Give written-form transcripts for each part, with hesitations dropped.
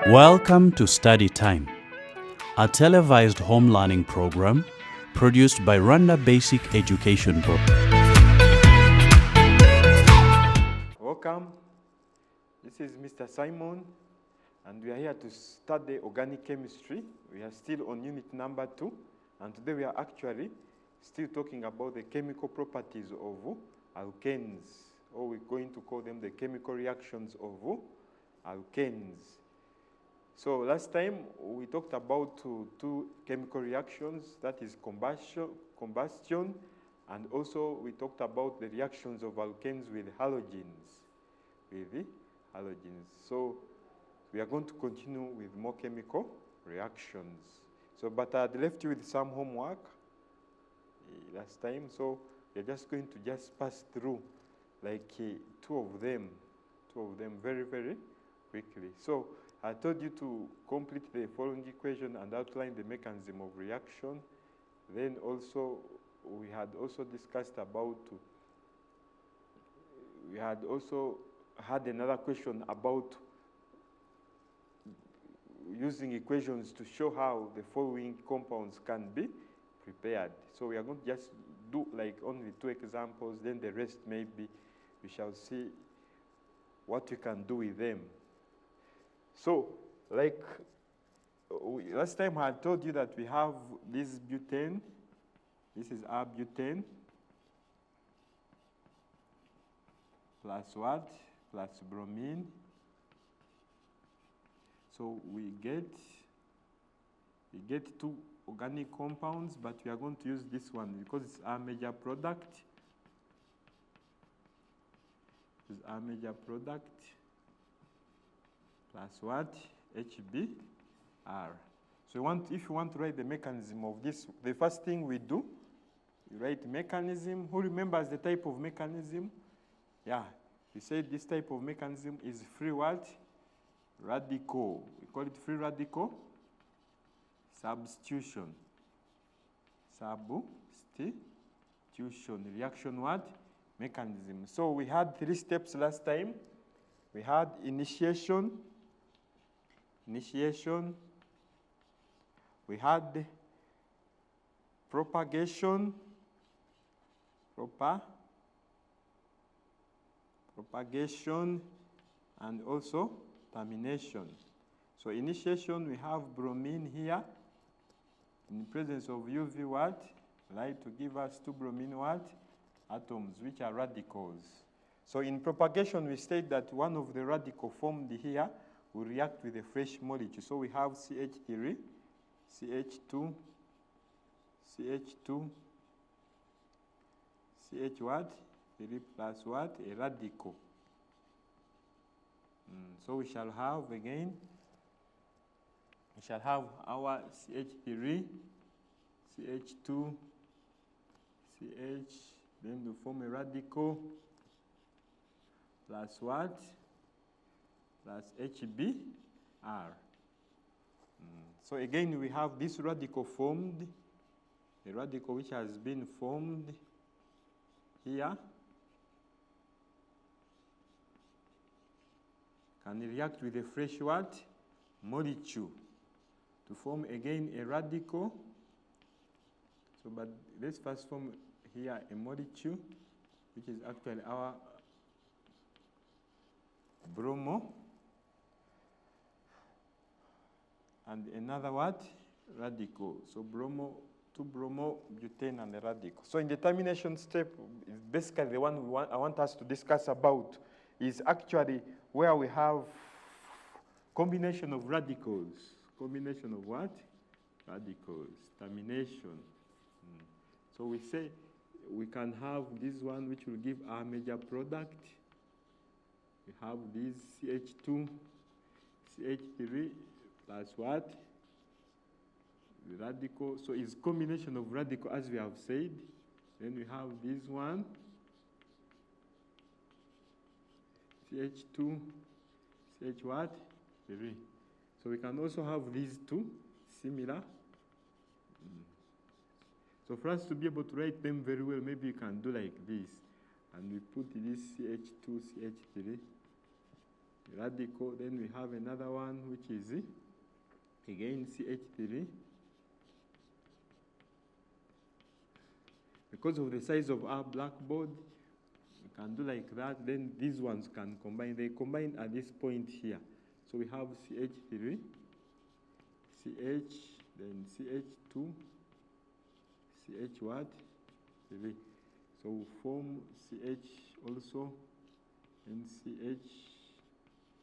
Welcome to Study Time, a televised home learning program produced by Rwanda Basic Education Board. Welcome. This is Mr. Simon, and we are here to study organic chemistry. We are still on unit number 2, and today we are actually still talking about the chemical properties of alkanes, or we're going to call them the chemical reactions of alkanes. So last time we talked about two chemical reactions, that is combustion, and also we talked about the reactions of alkanes with halogens. So we are going to continue with more chemical reactions. So, but I had left you with some homework last time, so we're just going to just pass through like two of them very, very quickly. So I told you to complete the following equation and outline the mechanism of reaction. Then also, we had also discussed about, we had also had another question about using equations to show how the following compounds can be prepared. So we are going to just do like only 2 examples, then the rest maybe we shall see what we can do with them. So, like last time I told you that we have this butane. This is our butane plus what? Plus bromine. So we get 2 organic compounds, but we are going to use this one because it's our major product. This is our major product. Plus what? HBr. So if you want to write the mechanism of this, the first thing we do, you write mechanism. Who remembers the type of mechanism? Yeah, we said this type of mechanism is free what? Radical. We call it free radical substitution. Substitution. Reaction what? Mechanism. So we had 3 steps last time. We had initiation. We had propagation, and also termination. So initiation, we have bromine here in the presence of UV what? Light to give us 2 bromine what? Atoms, which are radicals. So in propagation, we state that one of the radical formed here will react with a fresh molecule. So we have CH3, CH2, CH what? 3 plus what? A radical. So we shall have again, we shall have our CH3, CH2, CH, then to form a radical, plus what? Plus HBr. So again, we have this radical formed, a radical which has been formed here, can react with a fresh what? Molecule to form again a radical. So, but let's first form here a molecule, which is actually our bromo. And another what? Radical. So bromo, 2 bromo, butane, and a radical. So in the termination step, basically the one I want us to discuss about is actually where we have combination of radicals. Combination of what? Radicals. Termination. So we say we can have this one which will give our major product. We have this CH2, CH3, plus what? The radical. So it's combination of radical, as we have said. Then we have this one, CH2, CH what? 3. So we can also have these 2 similar. So for us to be able to write them very well, maybe you can do like this. And we put this CH2, CH3. radical. Then we have another one, which is, again, CH3. Because of the size of our blackboard, we can do like that. Then these ones can combine. They combine at this point here. So we have CH3, CH, then CH2, CH what? 3. So we form CH also, and CH2,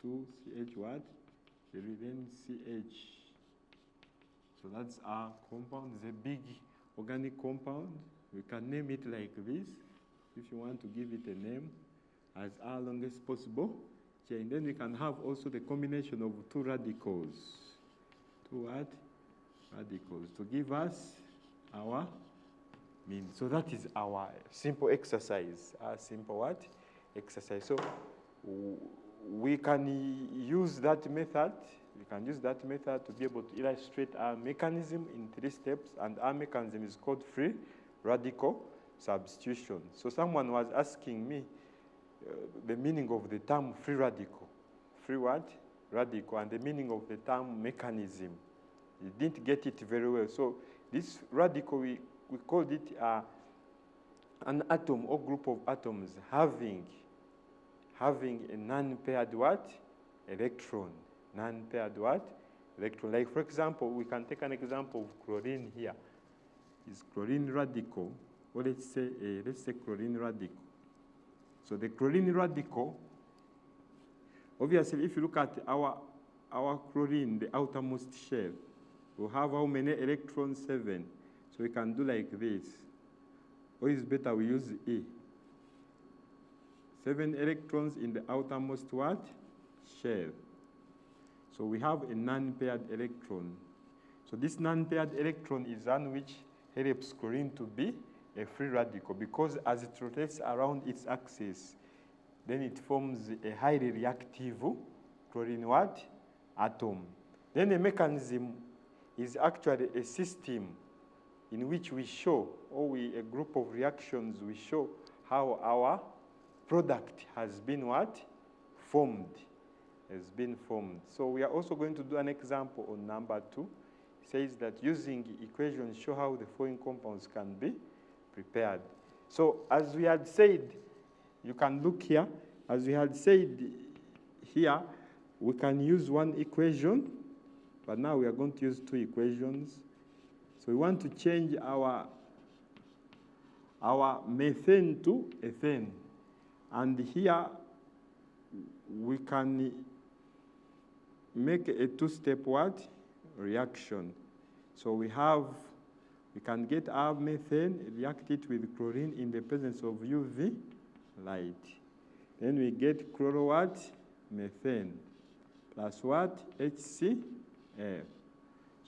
CH what? 3, then CH. So that's our compound. It's a big organic compound. We can name it like this, if you want to give it a name, as long as possible. And then we can have also the combination of 2 radicals. 2 what? Radicals to give us our mean. So that is our simple exercise. Our simple what? Exercise. So we can use that method. We can use that method to be able to illustrate our mechanism in 3 steps, and our mechanism is called free radical substitution. So someone was asking me the meaning of the term free radical. Free what? Radical, and the meaning of the term mechanism. You didn't get it very well. So this radical, we called it an atom or group of atoms having a non-paired what? Electron. Non-paired what? Electron. Like, for example, we can take an example of chlorine here. Is chlorine radical, or let's say chlorine radical. So the chlorine radical, obviously, if you look at our chlorine, the outermost shell, will have how many electrons? 7. So we can do like this. Or is better we use E. 7 electrons in the outermost what? Shell. So we have a non-paired electron. So this non-paired electron is one which helps chlorine to be a free radical, because as it rotates around its axis, then it forms a highly reactive chlorine what? Atom. Then the mechanism is actually a system in which we show, or a group of reactions, we show how our product has been what? Formed. Has been formed. So we are also going to do an example on number 2. It says that using equations show how the following compounds can be prepared. So as we had said, you can look here, as we had said here, we can use one equation, but now we are going to use 2 equations. So we want to change our methane to ethane. And here we can make a 2-step what? Reaction. So we can get our methane, react it with chlorine in the presence of UV light. Then we get chloro what? Methane plus what? HCl.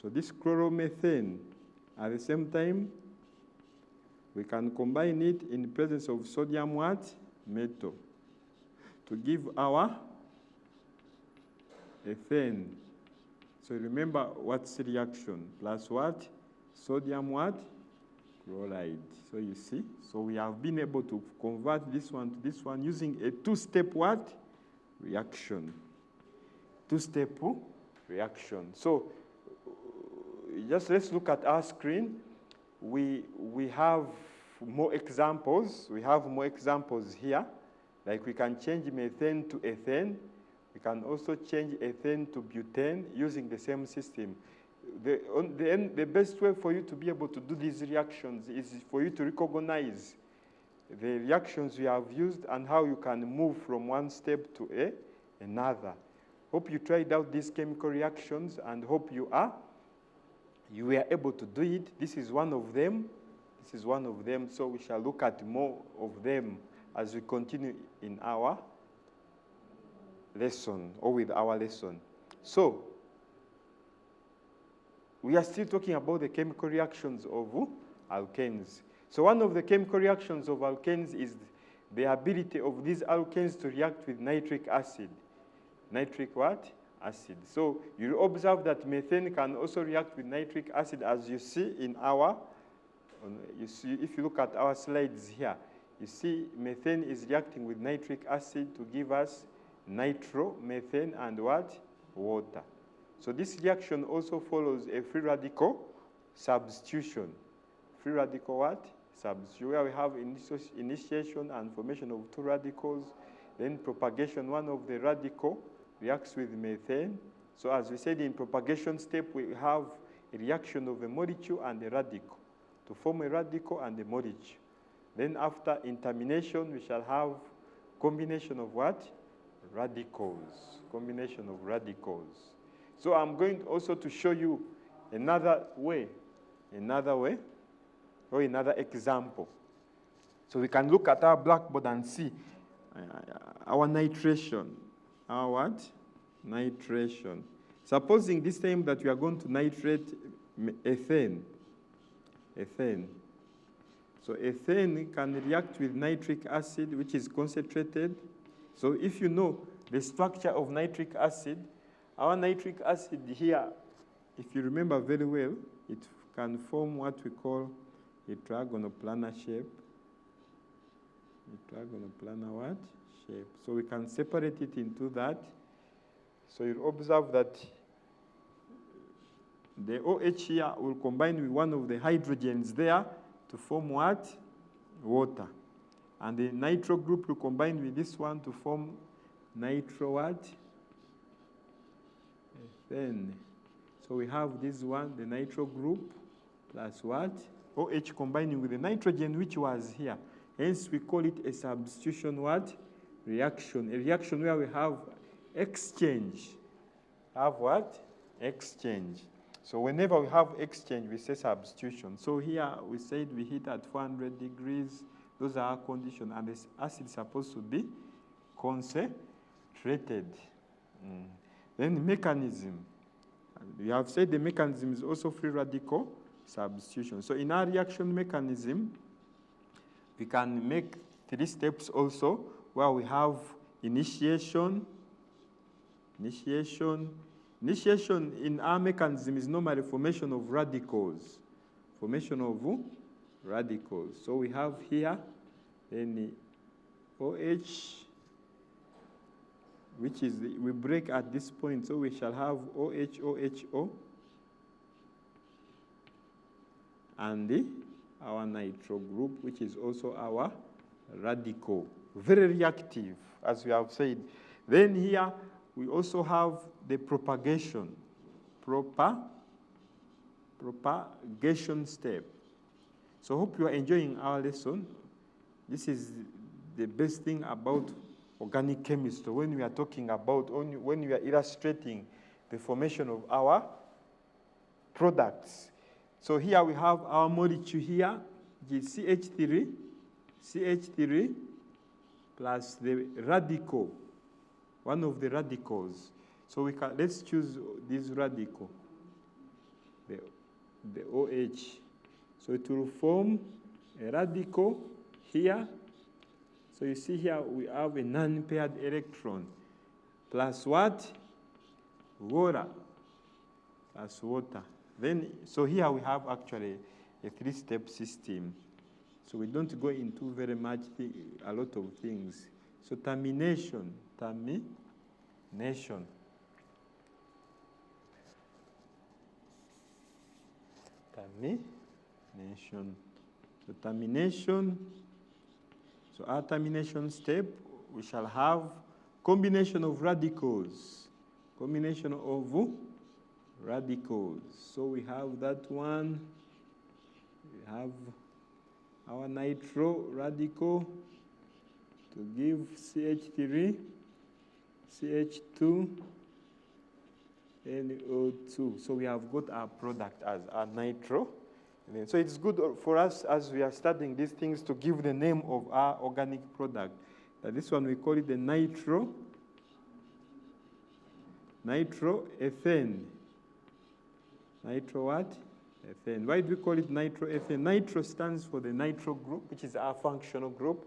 So this chloromethane, at the same time, we can combine it in the presence of sodium what? Metal to give our ethane. So remember what's the reaction? Plus what? Sodium what? Chloride. So you see, so we have been able to convert this one to this one using a 2-step what? Reaction. 2-step reaction. So just let's look at our screen. We have more examples. We have more examples here. Like we can change methane to ethane. We can also change ethane to butane using the same system. The best way for you to be able to do these reactions is for you to recognize the reactions you have used and how you can move from one step to another. Hope you tried out these chemical reactions and hope you were able to do it. This is one of them. This is one of them. So we shall look at more of them as we continue in our lesson or with our lesson. So we are still talking about the chemical reactions of alkanes. So one of the chemical reactions of alkanes is the ability of these alkanes to react with nitric acid. Nitric what? Acid. So you observe that methane can also react with nitric acid, as you see in our, if you look at our slides here, you see methane is reacting with nitric acid to give us nitromethane, and what? Water. So this reaction also follows a free radical substitution. Free radical what? Substitution, where we have initiation and formation of two radicals, then propagation, one of the radical reacts with methane. So as we said, in propagation step, we have a reaction of a molecule and a radical to form a radical and a molecule. Then after in termination, we shall have combination of what? Radicals. Combination of radicals. So I'm going also to show you another way, or another example. So we can look at our blackboard and see our nitration. Our what? Nitration. Supposing this time that we are going to nitrate ethane. So ethane can react with nitric acid, which is concentrated. So if you know the structure of nitric acid, our nitric acid here, if you remember very well, it can form what we call a trigonal planar shape. A trigonal planar what? Shape. So we can separate it into that. So you'll observe that the OH here will combine with one of the hydrogens there to form what? Water. And the nitro group will combine with this one to form nitro what? Ethane. So we have this one, the nitro group, plus what? OH combining with the nitrogen, which was here. Hence, we call it a substitution what? Reaction. A reaction where we have exchange. Have what? Exchange. So whenever we have exchange, we say substitution. So here, we said we heat at 400 degrees. Those are our conditions. And this acid is supposed to be concentrated. Then the mechanism. We have said the mechanism is also free radical substitution. So in our reaction mechanism, we can make 3 steps also, where we have initiation. Initiation in our mechanism is normally formation of radicals. Formation of radicals. So we have here then the OH, which is, we break at this point, so we shall have OH, OHO, and our nitro group, which is also our radical. Very reactive, as we have said. Then here, we also have the propagation. Propagation step. So I hope you are enjoying our lesson. This is the best thing about organic chemistry when we are talking about, when we are illustrating the formation of our products. So here we have our molecule here, which is CH3 plus the radical, one of the radicals. So we can, let's choose this radical, the OH. So it will form a radical here. So you see here we have a non-paired electron plus what? Water. Plus water. Then, so here we have actually a 3-step system. So we don't go into very much, a lot of things. So termination. So termination. So our termination step, we shall have combination of radicals. Combination of radicals. So we have that one. We have our nitro radical to give CH3, CH2, NO2. So we have got our product as our nitro. So it's good for us as we are studying these things to give the name of our organic product. This one we call it the nitroethane. Nitro what? Ethane. Why do we call it nitroethane? Nitro stands for the nitro group, which is our functional group.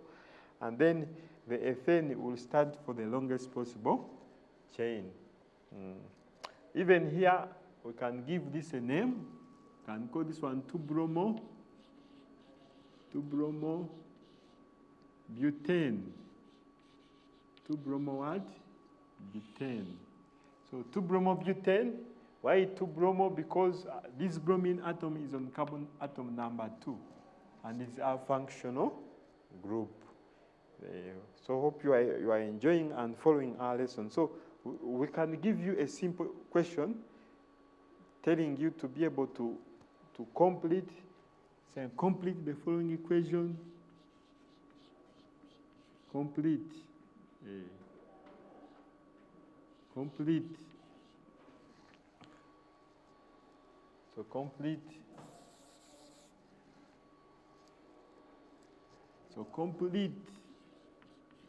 And then the ethane will stand for the longest possible chain. Even here, we can give this a name. We can call this one 2-bromo butane. 2-bromo what? butane. So 2-bromobutane. Why 2-bromo? Because this bromine atom is on carbon atom number 2, and it's our functional group. So hope you are enjoying and following our lesson. So we can give you a simple question telling you to be able to complete the following equation. Complete. So complete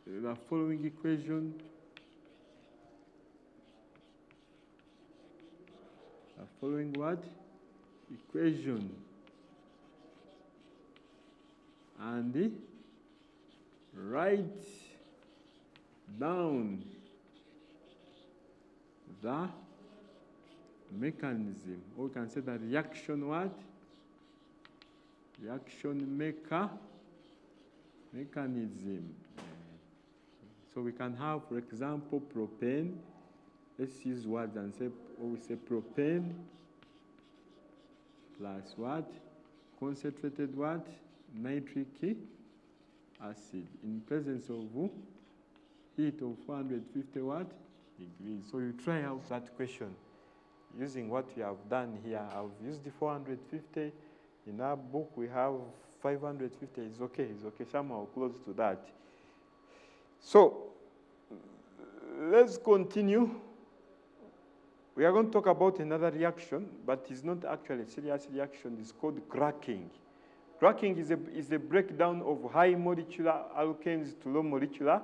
the following equation. The following what? Equation. And write down the mechanism. Or we can say the reaction what? Reaction mechanism. So we can have, for example, propane. Let's use words and say, or we say propane plus what? Concentrated what? Nitric acid in presence of heat of 450 what? Degrees. So you try out that question using what you have done here. I've used the 450. In our book, we have 550. It's okay. Somehow close to that. So let's continue. We are going to talk about another reaction, but it's not actually a serious reaction. It's called cracking. Cracking is a breakdown of high molecular alkanes to low molecular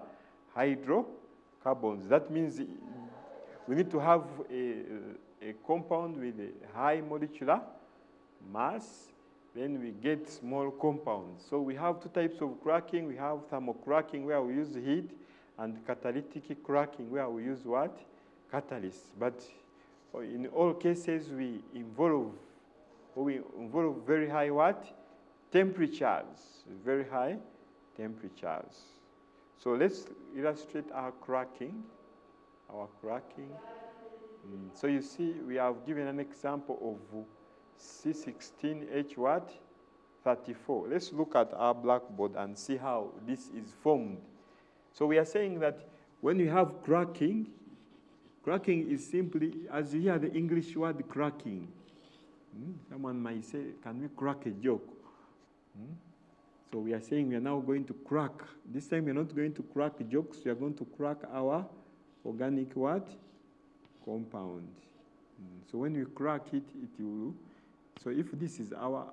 hydrocarbons. That means we need to have a compound with a high molecular mass, then we get small compounds. So we have two types of cracking. We have thermocracking, where we use heat, and catalytic cracking, where we use what? Catalysts. But in all cases, we involve very high what? Temperatures, very high temperatures. So let's illustrate our cracking. So you see, we have given an example of C16H what? 34. Let's look at our blackboard and see how this is formed. So we are saying that when you have cracking is simply, as you hear the English word cracking. Someone might say, can we crack a joke? So we are saying we are now going to crack. This time we are not going to crack jokes. We are going to crack our organic what? Compound. So when we crack it, it will. So if this is our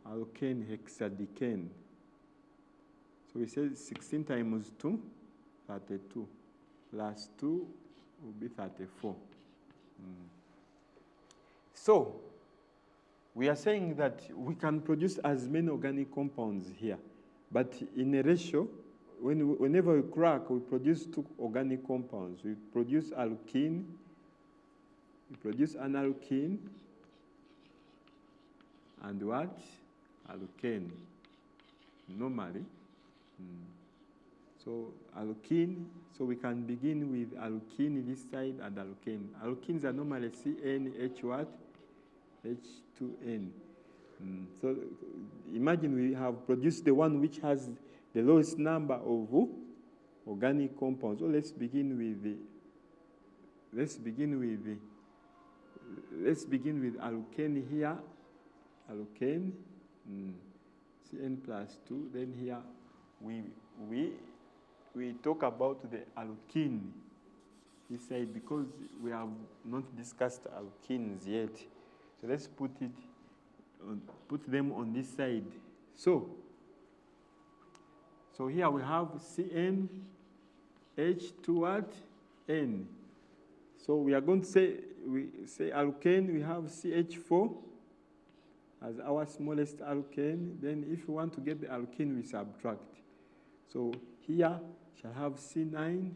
alkane hexadecane, so we say 16 times 2, 32, plus 2 will be 34. So we are saying that we can produce as many organic compounds here, but in a ratio, whenever we crack, we produce 2 organic compounds. We produce alkene, we produce an alkene, and what? Alkane, normally. So alkene, so we can begin with alkene this side and alkane. Alkenes are normally CnH what? H2N. So imagine we have produced the one which has the lowest number of organic compounds. So let's begin with alkane here. Alkane, Cn plus 2. Then here we talk about the alkene this side because we have not discussed alkenes yet. So let's put them on this side. So here we have Cn H2 what? N. So we are going to say alkane, we have CH4 as our smallest alkane. Then if we want to get the alkene, we subtract. So here shall have C9,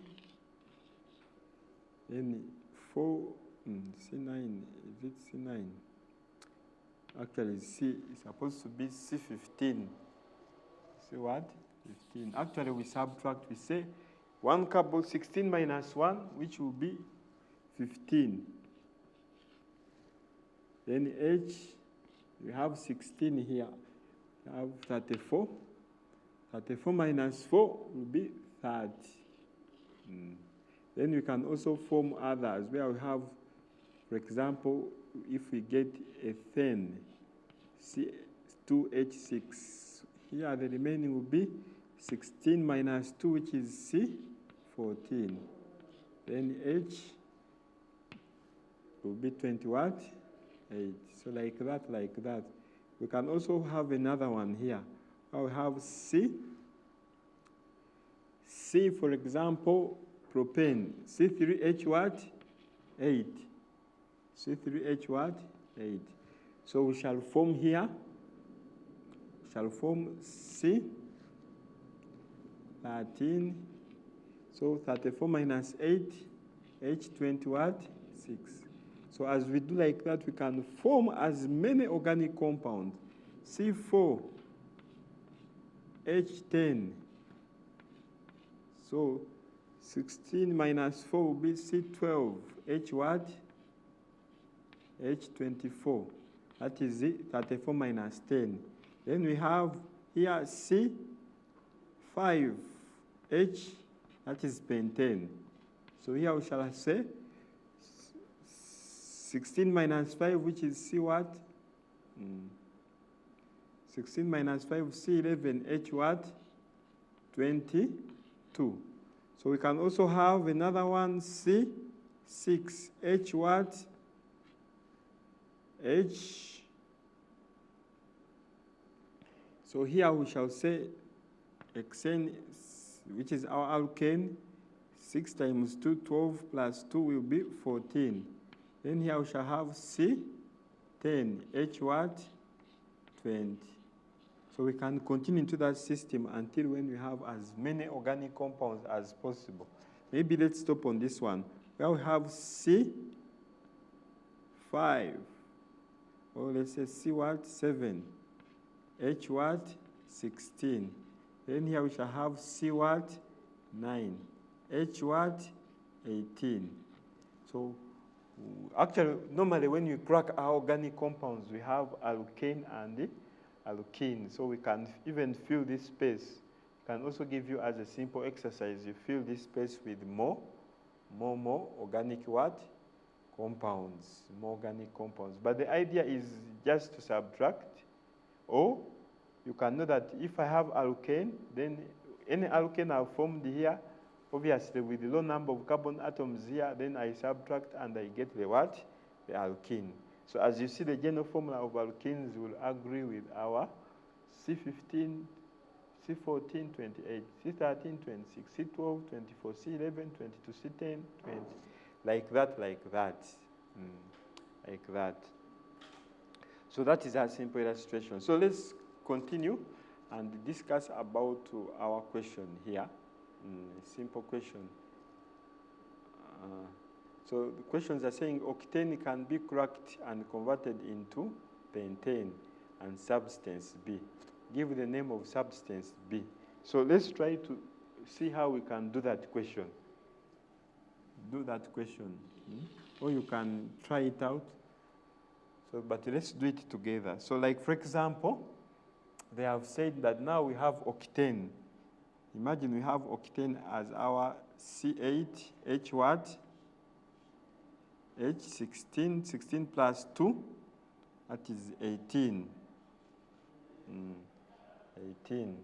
then 4, C9, is it C9? Actually, C is supposed to be C15. See what? 15. Actually, we subtract, we say 1 carbon, 16 minus 1, which will be 15. Then H, we have 16 here. We have 34. 34 minus 4 will be 30. Then we can also form others where we have, for example, if we get a 10, C2H6, here the remaining will be 16 minus 2, which is C, 14. Then H will be 20 what? 8. So like that, like that. We can also have another one here. We have C. C, for example, propane. C3H what? 8. C3H what? 8. So we shall form here. We shall form C. 13. So 34 minus 8. H20 what? 6. So as we do like that, we can form as many organic compounds. C4, H10. So 16 minus 4 will be C12. H what? H24. That is it, 34 minus 10. Then we have here C5. H, that is pentane. So here we shall say 16 minus 5, which is C what? 16 minus 5, C11, H what? 22. So we can also have another one, C6, H what? H. So here we shall say hexane, which is our alkane. 6 times 2, 12 plus 2 will be 14. Then here we shall have C10, H what? 20. So we can continue into that system until when we have as many organic compounds as possible. Maybe let's stop on this one. Well, we have C5, or let's say C what? 7, H what? 16. Then here we shall have C what? 9, H what? 18. So actually, normally when you crack our organic compounds, we have alkane and alkene. So we can even fill this space. Can also give you as a simple exercise, you fill this space with more organic what? Compounds, more organic compounds. But the idea is just to subtract, or you can know that if I have alkane, then any alkane I've formed here, obviously with the low number of carbon atoms here, then I subtract and I get the what? The alkene. So as you see, the general formula of alkenes will agree with our C15, C14, 28, C13, 26, C12, 24, C11, 22, C10, 20. Like that, like that. Like that. So that is a simple illustration. So let's continue and discuss about our question here. Simple question. So the questions are saying octane can be cracked and converted into pentane and substance B. Give the name of substance B. So let's try to see how we can do that question. Do that question. Or you can try it out. So, but let's do it together. So like, for example, they have said that now we have octane. Imagine we have octane as our C8, H what? H16, 16 plus 2, that is 18. 18.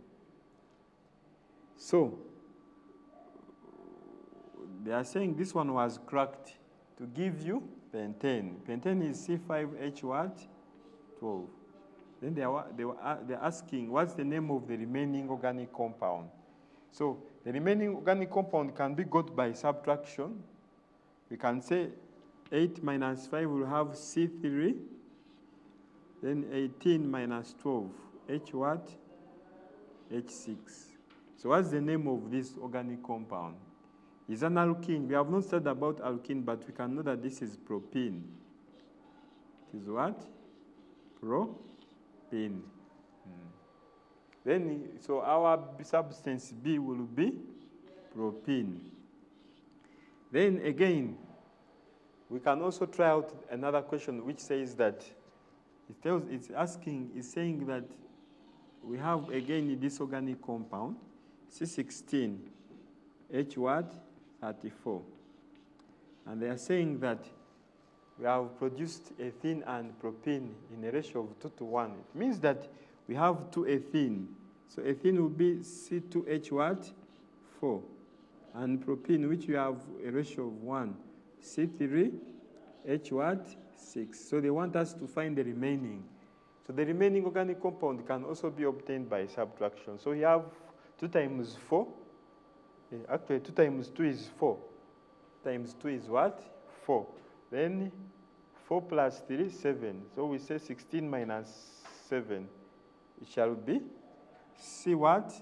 So, they are saying this one was cracked to give you pentane. Pentane is C5H what? 12. Then they're asking, what's the name of the remaining organic compound? So, the remaining organic compound can be got by subtraction. We can say 8 minus 5 will have C3. Then 18 minus 12, H what? H6. So what's the name of this organic compound? It's an alkene. We have not said about alkene, but we can know that this is propene. It is what? Propene. Then, so our substance B will be propene. Then again, we can also try out another question which says that it's saying that we have again this organic compound, C16, H what? 34. And they are saying that we have produced ethene and propene in a ratio of 2 to 1. It means that we have 2 ethene. So ethene will be C2H what? 4. And propene, which we have a ratio of 1, C3H what? 6. So they want us to find the remaining. So the remaining organic compound can also be obtained by subtraction. So we have 2 times 4. Actually, 2 times 2 is 4. Times 2 is what? 4. Then 4 plus 3, 7. So we say 16 minus 7. It shall be C what?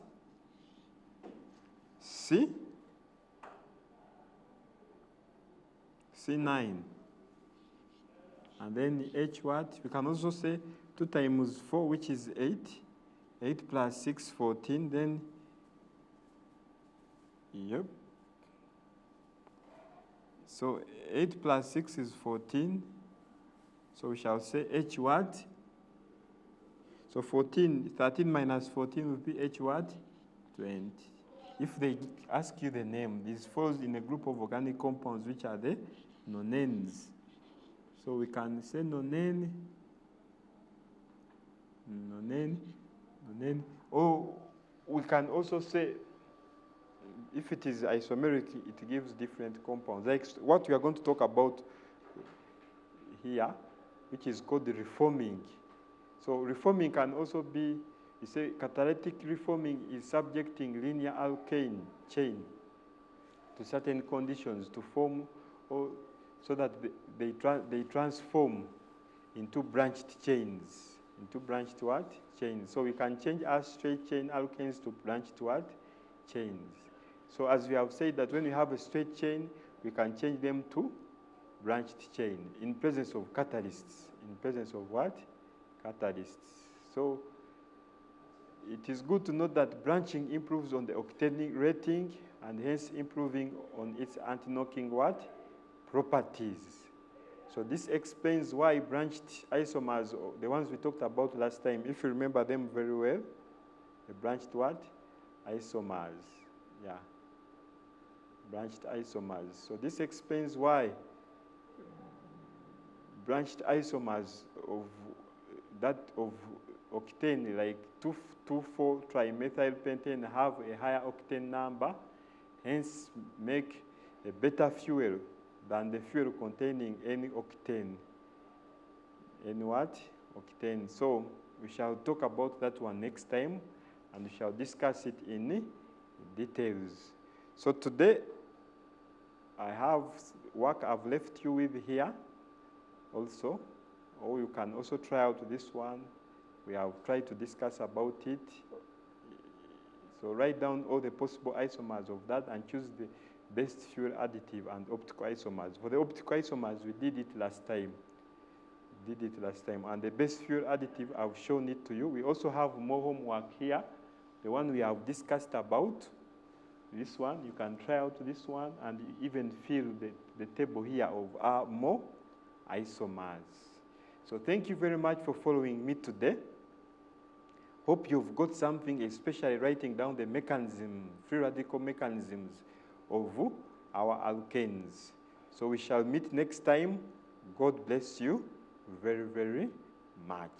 C9. And then H what? We can also say 2 times 4, which is 8. 8 plus 6, 14. Then, yep. So 8 plus 6 is 14. So we shall say H what? So 13 minus 14 will be H what? 20. If they ask you the name, this falls in a group of organic compounds which are the nonanes. So we can say nonane. Or we can also say, if it is isomeric, it gives different compounds. Like what we are going to talk about here, which is called the reforming. So reforming can also be, you say catalytic reforming is subjecting linear alkane chain to certain conditions to form, or so that they transform into branched chains. Into branched what? Chains. So we can change our straight chain alkanes to branched what? Chains. So as we have said that when we have a straight chain, we can change them to branched chain in presence of catalysts. In presence of what? Catalysts. So it is good to note that branching improves on the octane rating and hence improving on its anti-knocking what? Properties. So this explains why branched isomers, the ones we talked about last time, if you remember them very well, the branched what? Isomers. Yeah. Branched isomers. So this explains why branched isomers of octane, like 2,4-trimethylpentane, have a higher octane number, hence make a better fuel than the fuel containing any octane. Any what? Octane. So we shall talk about that one next time, and we shall discuss it in details. So today, I have work I've left you with here also, or you can also try out this one. We have tried to discuss about it. So write down all the possible isomers of that and choose the best fuel additive and optical isomers. For the optical isomers, we did it last time. And the best fuel additive, I've shown it to you. We also have more homework here. The one we have discussed about, this one, you can try out this one and even fill the table here of more isomers. So thank you very much for following me today. Hope you've got something, especially writing down the mechanism, free radical mechanisms of our alkanes. So we shall meet next time. God bless you very, very much.